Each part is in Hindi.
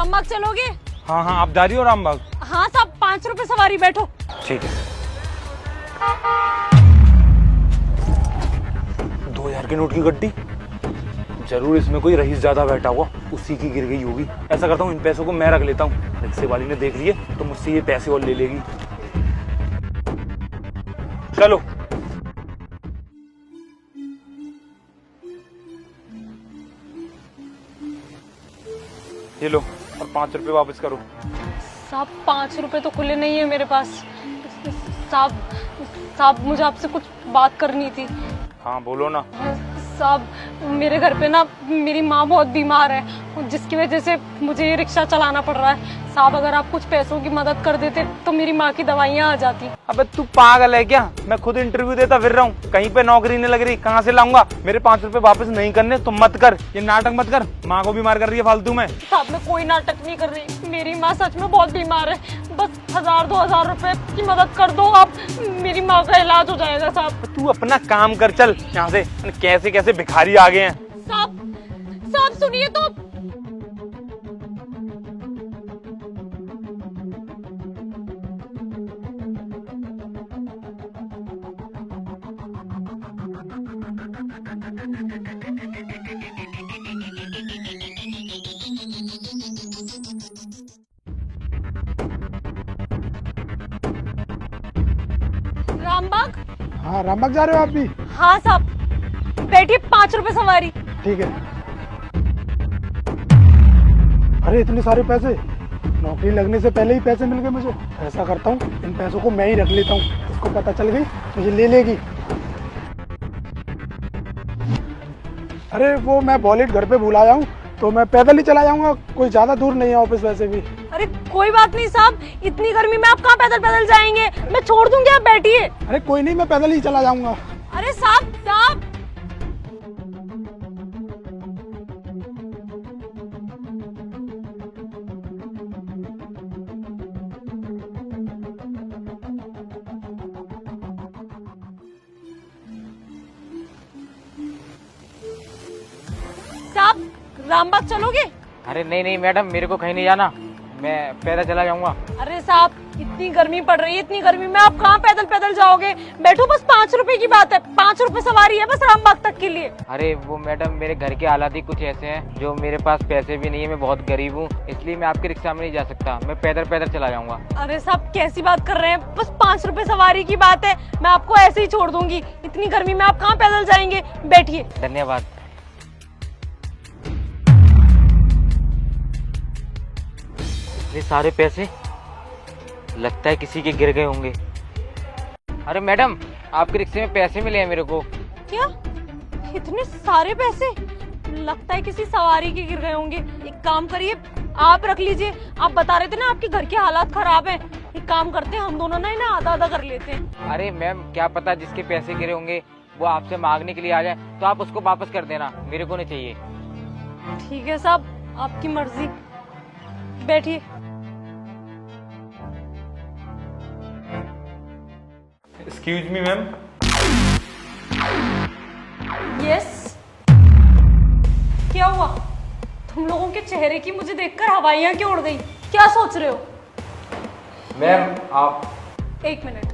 रामबाग चलोगे? हाँ हाँ, आप जा रही हो रामबाग? हाँ साहब, 5 रुपए सवारी, बैठो। ठीक है। 2000 के नोट की गड्डी, जरूर इसमें कोई रईस ज्यादा बैठा हुआ, उसी की गिर गई होगी। ऐसा करता हूँ, इन पैसों को मैं रख लेता हूँ, रिक्शे वाली ने देख लिए तो मुझसे ये पैसे और ले लेगी। चलो। ये लो, और 5 रुपए वापस करो। साहब 5 रुपए तो खुले नहीं है मेरे पास। साहब मुझे आपसे कुछ बात करनी थी। हाँ बोलो ना। साहब मेरे घर पे ना मेरी माँ बहुत बीमार है, जिसकी वजह से मुझे ये रिक्शा चलाना पड़ रहा है। साहब अगर आप कुछ पैसों की मदद कर देते तो मेरी माँ की दवाइयाँ आ जाती। अबे तू पागल है क्या? मैं खुद इंटरव्यू देता फिर रहा हूँ, कहीं पे नौकरी नहीं लग रही, कहाँ से लाऊंगा? मेरे 5 रुपए वापस नहीं करने तो मत कर, ये नाटक मत कर। माँ को बीमार कर रही है फालतू में। साहब मैं कोई नाटक नहीं कर रही, मेरी माँ सच में बहुत बीमार है। बस 1000-2000 रुपए की मदद कर दो आप, मेरी माँ का इलाज हो जाएगा। साहब तू अपना काम कर, चल यहाँ से। कैसे कैसे भिखारी आ गए हैं। साहब सुनिए तो। रामबाग? हाँ, रामबाग जा रहे हो आप भी? हाँ साहब, बैठिए, 5 रुपए सवारी। ठीक है। अरे इतने सारे पैसे, नौकरी लगने से पहले ही पैसे मिल गए मुझे। ऐसा करता हूँ, इन पैसों को मैं ही रख लेता हूँ, इसको पता चल गई मुझे ले लेगी। अरे वो मैं वॉलेट घर पे भूल आया हूँ, तो मैं पैदल ही चला जाऊंगा, कोई ज्यादा दूर नहीं है ऑफिस वैसे भी। अरे कोई बात नहीं साहब, इतनी गर्मी में आप कहाँ पैदल पैदल जाएंगे, मैं छोड़ दूंगी, आप बैठिए। अरे कोई नहीं, मैं पैदल ही चला जाऊंगा। अरे साहब साहब साहब, रामबाग चलोगे? अरे नहीं नहीं मैडम, मेरे को कहीं नहीं जाना, मैं पैदल चला जाऊंगा। अरे साहब इतनी गर्मी पड़ रही है, इतनी गर्मी में आप कहाँ पैदल पैदल जाओगे? बैठो, बस 5 रुपए की बात है, 5 रुपए सवारी है बस रामबाग तक के लिए। अरे वो मैडम, मेरे घर के हालात ही कुछ ऐसे हैं जो मेरे पास पैसे भी नहीं है, मैं बहुत गरीब हूँ, इसलिए मैं आपके रिक्शा में नहीं जा सकता, मैं पैदल पैदल चला जाऊंगा। अरे साहब कैसी बात कर रहे हैं, बस 5 रुपए सवारी की बात है, मैं आपको ऐसे ही छोड़ दूंगी। इतनी गर्मी में आप कहाँ पैदल जाएंगे, बैठिए। धन्यवाद। ये सारे पैसे लगता है किसी के गिर गए होंगे। अरे मैडम, आपके रिक्शे में पैसे मिले हैं मेरे को। क्या? इतने सारे पैसे? लगता है किसी सवारी के गिर गए होंगे। एक काम करिए, आप रख लीजिए। आप बता रहे थे ना आपके घर के हालात खराब हैं, एक काम करते हैं, हम दोनों ना इन्हें आधा आधा कर लेते हैं। अरे मैम, क्या पता जिसके पैसे गिरे होंगे वो आपसे मांगने के लिए आ जाए, तो आप उसको वापस कर देना, मेरे को नहीं चाहिए। ठीक है साहब, आपकी मर्जी, बैठिए। Excuse me ma'am. यस, क्या हुआ? तुम लोगों के चेहरे की मुझे देखकर हवाइयां क्यों उड़ गई? क्या सोच रहे हो? मैम आप, एक मिनट,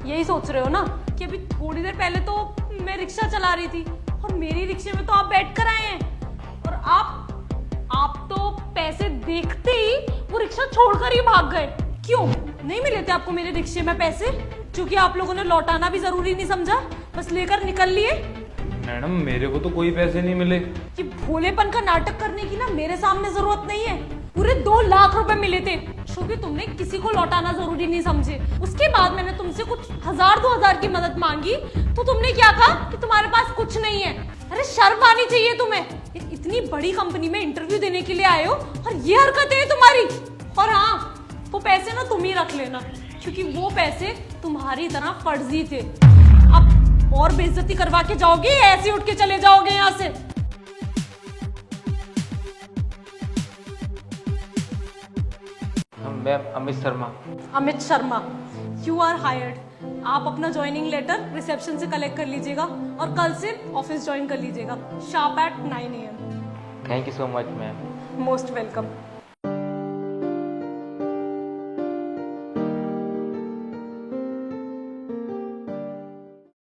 यही सोच रहे हो ना कि अभी थोड़ी देर पहले तो मैं रिक्शा चला रही थी और मेरी रिक्शे में तो आप बैठ कर आए हैं, और आप तो पैसे देखते ही वो रिक्शा छोड़कर ही भाग गए। क्यों नहीं मिले थे आपको मेरे रिक्शे में पैसे? क्योंकि आप लोगों ने लौटाना भी जरूरी नहीं समझा, बस लेकर निकल लिए। मैडम मेरे को तो कोई पैसे नहीं मिले। ये भोलेपन का नाटक करने की ना मेरे सामने जरूरत नहीं है। पूरे 2 लाख रुपए मिले थे, क्योंकि तुमने किसी को लौटाना जरूरी नहीं समझे। उसके बाद मैंने तुमसे कुछ 1000-2000 की मदद मांगी तो तुमने क्या कहा कि तुम्हारे पास कुछ नहीं है। अरे शर्म आनी चाहिए तुम्हें, इतनी बड़ी कंपनी में इंटरव्यू देने के लिए आए हो और ये हरकतें हैं तुम्हारी। और हाँ, वो पैसे ना तुम ही रख लेना, क्योंकि वो पैसे तुम्हारी तरह फर्जी थे। अब और बेइज्जती करवा के जाओगे या ऐसे उठ के चले जाओगे यहाँ से? Ma'am Amit Sharma. Amit Sharma, you are hired. आप अपना ज्वाइनिंग लेटर रिसेप्शन से कलेक्ट कर लीजिएगा और कल से ऑफिस ज्वाइन कर लीजिएगा, sharp at 9 AM। Thank you so much ma'am. Most welcome.